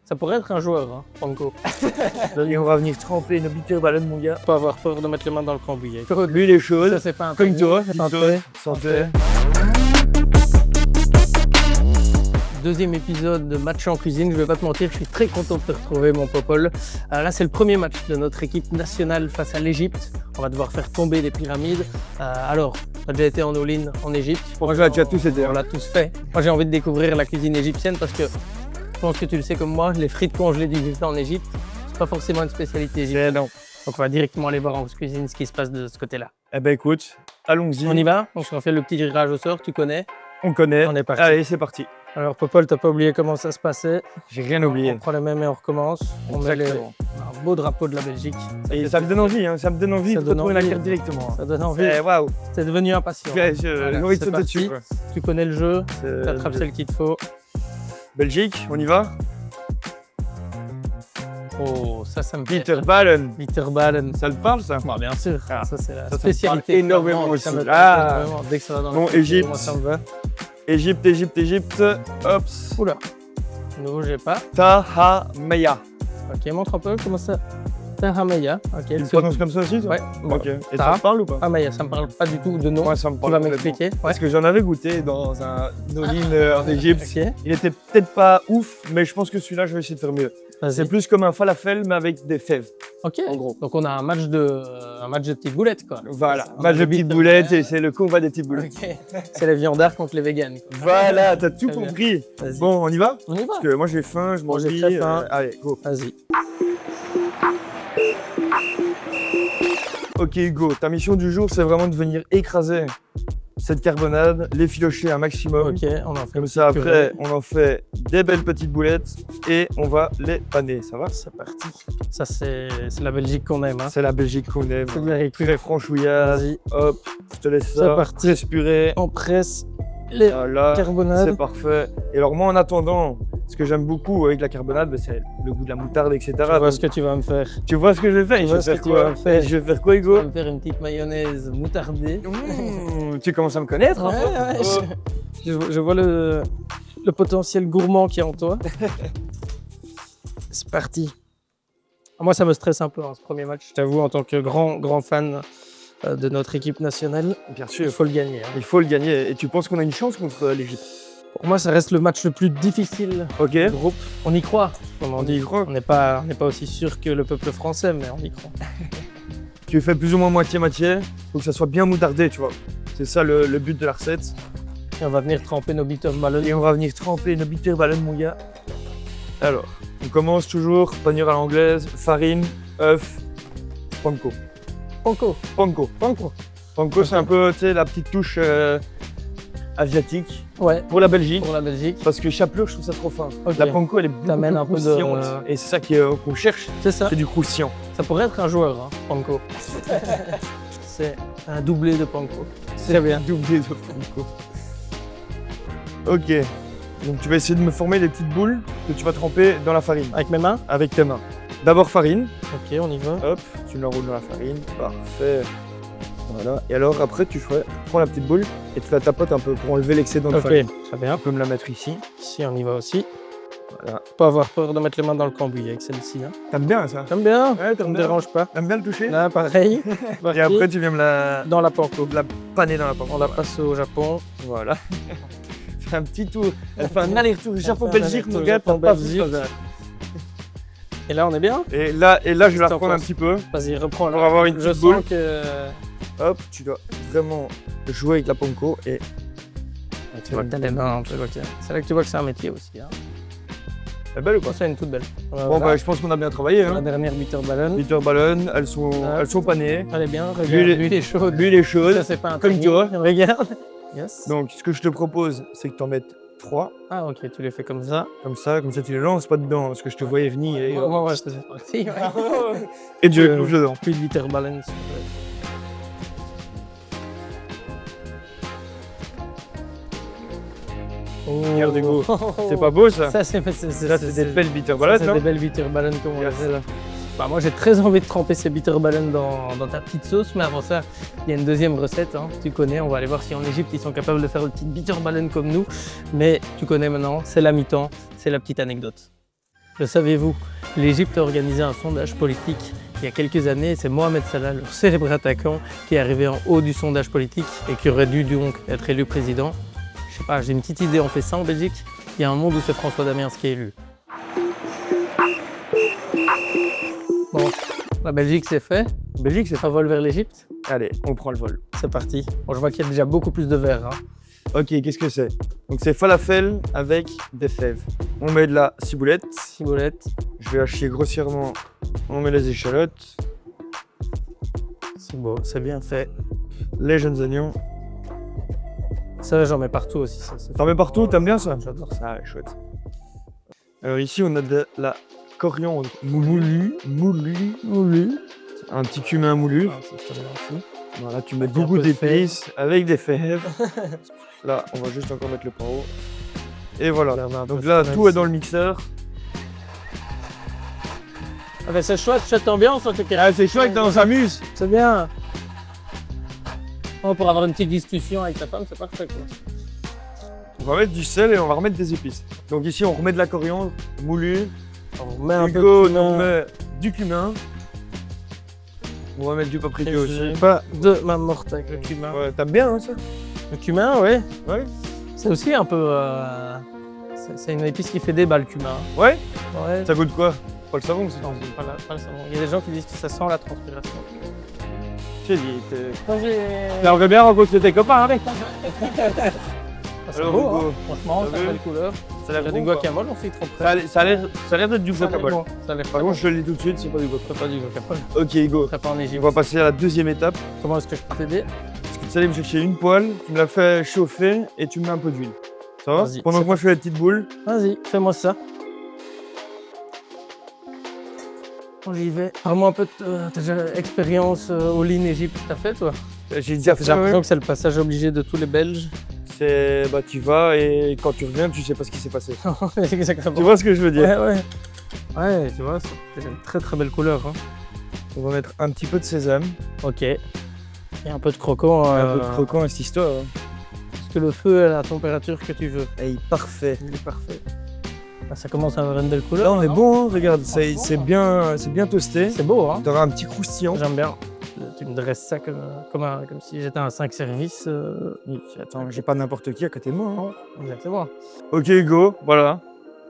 Ça pourrait être un joueur, hein, Panko. Et on va venir tremper nos bitterballen, mon gars. Pas avoir peur de mettre les mains dans le cambouis. L'huile est chaude. Ça, c'est pas un Comme toi. Santé. Santé. Deuxième épisode de Match en cuisine, je vais pas te mentir, je suis très content de te retrouver mon Popol. Là c'est le premier match de notre équipe nationale face à l'Égypte. On va devoir faire tomber des pyramides. Alors, tu as déjà été en all-in en Égypte. Moi tu as tous été. On l'a tous fait. Moi j'ai envie de découvrir la cuisine égyptienne parce que je pense que tu le sais comme moi, les frites congelées du buffet en Égypte, c'est pas forcément une spécialité égyptienne. Non. Donc on va directement aller voir en cuisine ce qui se passe de ce côté-là. Eh ben écoute, allons-y. On y va, on se refait le petit tirage au sort, tu connais. On connaît. On est parti. Allez, c'est parti. Alors Popol, t'as pas oublié comment ça se passait. J'ai rien oublié. On prend les mêmes et on recommence. On met Exactement. un beau drapeau de la Belgique. Et ça me donne envie, hein. Ça me donne envie Ça de donne retrouver la envie. carte directement. Ça donne envie. Waouh. C'est devenu impatient. Ouais, Voilà, j'ai envie de c'est sauter parti. dessus. Quoi. Tu connais le jeu, tu attrapes Euh, celle qu'il te faut. Belgique, on y va. Oh, ça me plaît. Bitterballen. Bitterballen. Ça te parle ça? Bah, bien sûr, Ah, ça c'est la ça me spécialité. parle énormément Vraiment, aussi. ça me plaît Ah. énormément. Dès que ça va dans Bon, la cuisine, Égypte. moi ça me va. Égypte. Hop. Oula, nouveau j'ai pas. Tahameya. Ok, montre un peu comment ça. Tahameya. Ok, Tu le prononces comme ça aussi toi? Ouais, bon. Ok. Et Taha. ça te parle ou pas? Tahameya, ça me parle pas du tout de nom. Moi ça me Tu parle. vas complètement. m'expliquer. Ouais. Parce que j'en avais goûté dans un all-in en Égypte. Ok, Il était peut-être pas ouf, mais je pense que celui-là, je vais essayer de faire mieux. vas-y. C'est plus comme un falafel, mais avec des fèves. Ok, en gros. donc on a un match de petites boulettes quoi. Voilà, On match a de des petites bites boulettes de- et c'est le combat des petites boulettes. Ok, c'est les viandards contre les véganes. quoi. Voilà, t'as tout Très bien. compris. Vas-y. Bon, on y va? On y va. Parce que moi j'ai faim, je Moi, j'ai m'ennuie. très faim. Allez, go. Vas-y. Ok Hugo, ta mission du jour, c'est vraiment de venir écraser cette carbonade, l'effilocher un maximum. Ok, on en fait. Comme ça, purée. après, on en fait des belles petites boulettes et on va les paner, ça va? C'est parti. Ça c'est la Belgique qu'on aime. Hein. C'est la Belgique qu'on aime. C'est de la récup. Purée franchouillade, Vas-y. hop, je te laisse C'est ça. parti. Respirer. On presse les Voilà, carbonades. c'est parfait. Et alors moi, en attendant, ce que j'aime beaucoup avec la carbonade, c'est le goût de la moutarde, etc. Tu vois Donc, ce que tu vas me faire. tu vois ce que je vais faire? Tu Je vois vais ce que faire tu quoi? vas me faire. Je vais faire quoi, Tu Hugo? vas me faire une petite mayonnaise moutardée. Tu commences à me connaître, hein? Ouais, Oh. je vois le potentiel gourmand qu'il y a en toi. C'est parti. Moi, ça me stresse un peu ce premier match. Je t'avoue, en tant que grand fan de notre équipe nationale, Bien il sûr, faut le gagner. hein. il faut le gagner. Et tu penses qu'on a une chance contre l'Égypte? Pour moi, ça reste le match le plus difficile Ok. du groupe. On y croit, comme on On dit. y croit. On n'est pas aussi sûr que le peuple français, mais on y croit. Tu fais plus ou moins moitié-moitié. Faut que ça soit bien moutardé, tu vois. C'est ça le but de la recette. Et on va venir tremper nos bitterballen. Et on va venir tremper nos bitterballen, mon gars. Alors, on commence toujours panière à l'anglaise, farine, œuf, panko. Panko. Panko. Panko. Panko, c'est un peu, tu sais, la petite touche asiatique Ouais, pour la Belgique. pour la Belgique. Parce que chapelure, je trouve ça trop fin. Ok. La panko, elle est beaucoup T'amènes plus un peu de- croustillante. Et c'est ça qu'on cherche, C'est ça. c'est du croustillant. Ça pourrait être un joueur, hein, Panko. C'est un doublé de Panko. C'est bien. Doublé de panko. Ok. Donc tu vas essayer de me former des petites boules que tu vas tremper dans la farine Avec mes mains. avec tes mains. D'abord farine. Ok, on y va. Hop, tu l'enroules dans la farine. Parfait. Voilà. Et alors après, prends la petite boule et tu la tapotes un peu pour enlever l'excédent de Ok, farine. très bien. Tu peux me la mettre ici. Ici, on y va aussi. Voilà. Faut pas avoir peur de mettre les mains dans le cambouis avec celle-ci. Hein. T'aimes bien ça? J'aime bien. Ouais, Ça t'aimes me bien. dérange pas. T'aimes bien le toucher? Là, pareil. Et après, tu viens me la dans la Panko. paner dans la panko. On la passe au Japon. Voilà. Fais un petit tour. Elle fait un aller-retour fait un Japon-Belgique, mon aller-retour gars. T'as pas Japon-Belgique. vu ça. Et là, on est bien. Et là, je vais la Qu'est-ce que t'en reprendre un penses petit peu. Vas-y, reprends. Pour avoir une Je petite boule. sens que... Hop, tu dois vraiment jouer avec la panko et T'as les mains un peu, ok. C'est là que tu vois que c'est un métier aussi. Hein. elle est belle ou pas? Ça, une toute belle. Bon, bah, je pense qu'on a bien travaillé. La Hein. dernière bitterballen. Bitterballen, elles sont panées. Elle est bien, regarde. L'huile est- L'huile est chaude. L'huile est chaude. Ça, c'est pas un Comme training. toi. Regarde. Yes. Donc, ce que je te propose, c'est que tu en mettes 3. Ah, ok, tu les fais comme ça. Comme ça, tu les lances pas dedans. Parce que je te voyais venir. Et, Ouais, c'est parti. Ouais. et tu les couches dedans. Plus de bitterballen, s'il te plaît. Oh. Regarde, Hugo. C'est pas beau ça? Ça, c'est Ça, c'est des belles bitterballen. c'est hein. des belles bitterballen comme on Yes. les fait là. Bah, moi, j'ai très envie de tremper ces bitterballen dans ta petite sauce, mais avant ça, il y a une deuxième recette. Hein. Tu connais, on va aller voir si en Égypte ils sont capables de faire une petite bitterballen comme nous. Mais tu connais maintenant, c'est la mi-temps, c'est la petite anecdote. Le savez-vous? L'Égypte a organisé un sondage politique il y a quelques années. C'est Mohamed Salah, leur célèbre attaquant, qui est arrivé en haut du sondage politique et qui aurait dû donc être élu président. Je sais pas, j'ai une petite idée, on fait ça en Belgique. Il y a un monde où c'est François Damiens qui est élu. Bon, la Belgique c'est fait. Belgique, c'est Un vol vers l'Égypte. Allez, on prend le vol. C'est parti. Bon, je vois qu'il y a déjà beaucoup plus de verre. Hein. Ok, qu'est-ce que c'est? Donc c'est falafel avec des fèves. On met de la ciboulette. Ciboulette. Je vais hacher grossièrement. On met les échalotes. C'est beau, c'est bien fait. Les jeunes oignons. Ça, j'en mets partout aussi. Ça, T'en mets partout, t'aimes bien ça? J'adore ça. Ah ouais, chouette. Alors ici, on a de la coriandre moulue. Un petit cumin moulu. Ah, c'est très bien aussi. Voilà, tu mets Avec un beaucoup peu de d'épices avec des fèves. Là, on va juste encore mettre le paro. Et voilà. Donc là, tout est dans le mixeur. Ah ben c'est chouette, chouette ambiance en tout cas. Ah, c'est chouette, on s'amuse. C'est bien. Oh, pour avoir une petite discussion avec ta femme, c'est parfait quoi. On va mettre du sel et on va remettre des épices. Donc ici, on remet de la coriandre moulue. On met un peu Hugo, de on cumin. met du cumin. On va mettre du paprika aussi. Pas de ma morte avec le cumin. Ouais, t'aimes bien hein, ça? Le cumin, ouais. Ouais. C'est aussi un peu... c'est une épice qui fait débat le cumin. Ouais? Ouais. Ça goûte quoi? Pas le savon, c'est Non, c'est pas le savon. Il y a des gens qui disent que ça sent la transpiration. J'ai dit, C'est j'aimerais bien rencontrer tes copains avec. Alors, beau, Hugo, hein. Franchement, t'as ça a vu? belle couleur. Ça a l'air Il y a du bon, quoi. guacamole, on fait trop près. Ça a l'air d'être du Ça a l'air guacamole. bon. Ça a l'air Par pas contre, bon. je te le dis tout de suite, c'est pas du guacamole. C'est pas du guacamole. Ok, Hugo. On serait pas en On Égypte. va passer à la deuxième étape. Comment est-ce que je peux t'aider? Parce que tu allais me chercher une poêle, tu me la fais chauffer et tu me mets un peu d'huile. Ça va? Vas-y, Pendant c'est que moi je fais les petites boules. Vas-y, fais-moi ça. Bon, j'y vais. Parle-moi un peu de ta expérience au Lean Égypte. T'as fait toi? J'ai déjà fait J'ai ça. l'impression que c'est le passage obligé de tous les Belges. C'est bah tu vas et quand tu reviens, tu sais pas ce qui s'est passé. Exactement. Tu vois ce que je veux dire? Ouais, ouais. Ouais, tu vois, c'est une très très belle couleur. Hein. On va mettre un petit peu de sésame, Ok. Et un peu de croquant. un peu de croquant et cette histoire. Hein. Parce que le feu est à la température que tu veux. Hey, parfait. Il est parfait. Ah, ça commence à avoir une belle couleur. Là on est non? bon, hein, regarde, Franchement, c'est bien toasté. C'est beau, hein? T'auras un petit croustillant. J'aime bien. Tu me dresses ça comme si j'étais un 5 services. Attends, j'ai pas n'importe qui à côté de moi. Hein. Non, exactement. Ok Hugo, voilà.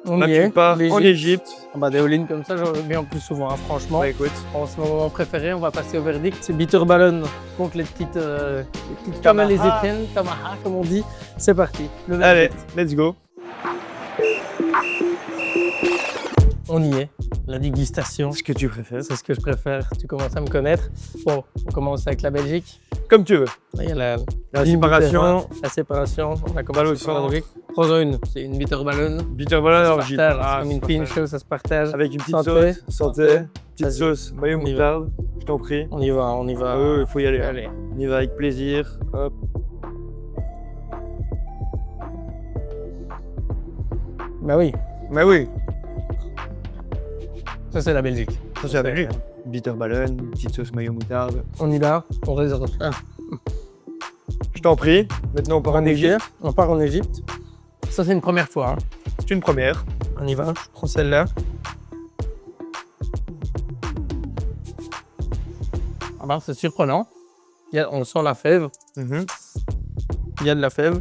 On Là y tu est. pars en Égypte. Ah bah, des all-in comme ça, j'en veux bien plus souvent, hein, franchement. Bah écoute. En ce moment préféré, on va passer au verdict. C'est Bitterballon contre les petites comme les Tamaha. Étiennes, Tamaha comme on dit. C'est parti. Le Allez, verdict. let's go. On y est. La dégustation. Ce que tu préfères. C'est ce que je préfère. Tu commences à me connaître. Bon, on commence avec la Belgique. Comme tu veux. Là, il y a la La ligne séparation. du terrain, la séparation. On a Balle au commencé par la centre. Belgique. Prends-en une. C'est une Bitterballon. Bitterballon Ça se argile. partage. Ah, C'est comme une c'est parfait. pinch, ça se partage. Avec une petite Santé. sauce. Santé. Petite Vas-y. sauce. Mayo On y va. moutarde. Je t'en prie. On y va, on y va. Il faut y aller. Allez. On y va avec plaisir. Hop. Bah oui, Mais oui. ça c'est la Belgique. Ça c'est avec lui. Bitterballon, petite sauce mayo moutarde. On y va, on réserve ça. Je t'en prie. Maintenant on part en Égypte. On part en Égypte. Ça c'est une première fois. Hein. C'est une première. On y va, je prends celle-là. Ah bah, c'est surprenant. On sent la fève. Mhm. Il y a de la fève.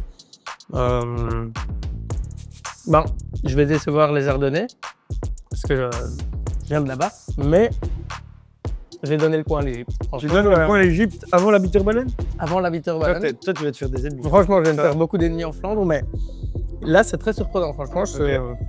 Bon, je vais décevoir les Ardennais parce que je viens de là-bas, mais j'ai donné le point à l'Égypte. Tu Franchement, donnes le point à l'Égypte avant la bitterballon? avant la Bitterballon. Toi tu vas te faire des ennemis. Franchement, je viens de Ça. faire beaucoup d'ennemis en Flandre, mais là, c'est très surprenant. Franchement,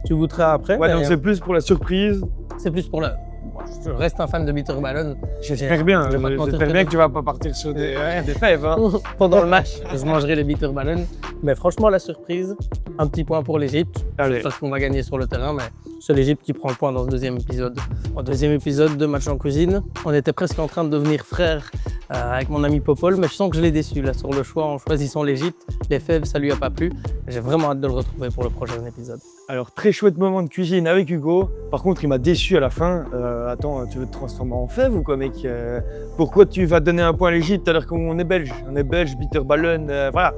tu goûteras après. Ouais, mais donc c'est plus pour la surprise. c'est plus pour le. Moi, je reste un fan de Bitterballon. J'espère bien. Je vais pas te mentir, J'espère bien que tu vas pas partir sur des fèves. Hein. Pendant le match, je mangerai les Bitterballon. Mais franchement, la surprise, un petit point pour l'Égypte. Allez. Parce qu'on va gagner sur le terrain, mais c'est l'Égypte qui prend le point dans ce deuxième épisode. Au deuxième épisode de Match en cuisine, on était presque en train de devenir frères avec mon ami Popol, mais je sens que je l'ai déçu là sur le choix en choisissant l'Égypte. Les fèves, ça lui a pas plu. J'ai vraiment hâte de le retrouver pour le prochain épisode. Alors, très chouette moment de cuisine avec Hugo. Par contre, il m'a déçu à la fin. Attends, tu veux te transformer en fève ou quoi, mec? Pourquoi tu vas donner un point à l'Égypte alors qu'on est belge? On est belge, Bitterballon, voilà.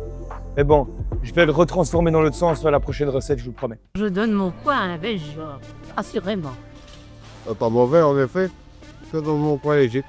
Mais bon, Je vais le retransformer dans l'autre sens à la prochaine recette, je vous le promets. Je donne mon poids à un belge, assurément. Pas mauvais en effet, que dans mon coin l'Égypte.